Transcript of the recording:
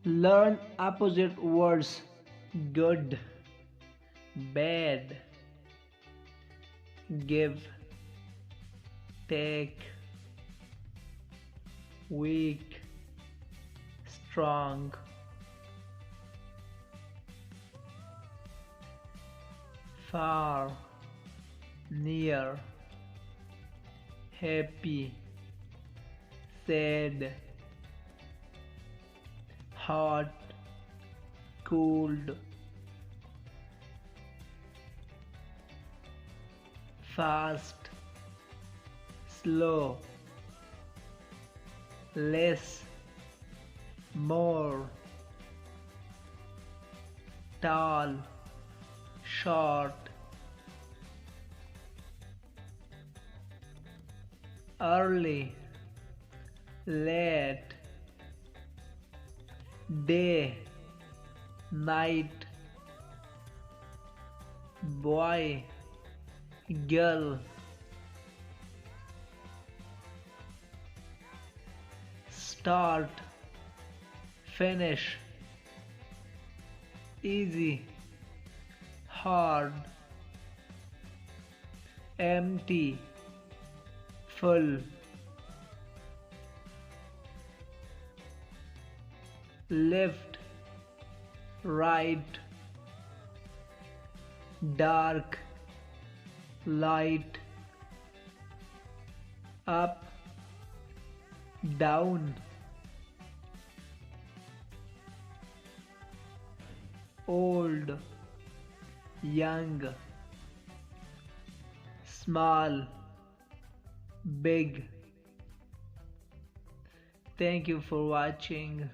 Learn opposite words. Good, bad, give, take, weak, strong, far, near, happy, sad, hot, cold, fast, slow, less, more, tall, short, early, late, day, night, boy, girl, start, finish, easy, hard, empty, full, left, right, dark, light, up, down, old, young, small, big. Thank you for watching.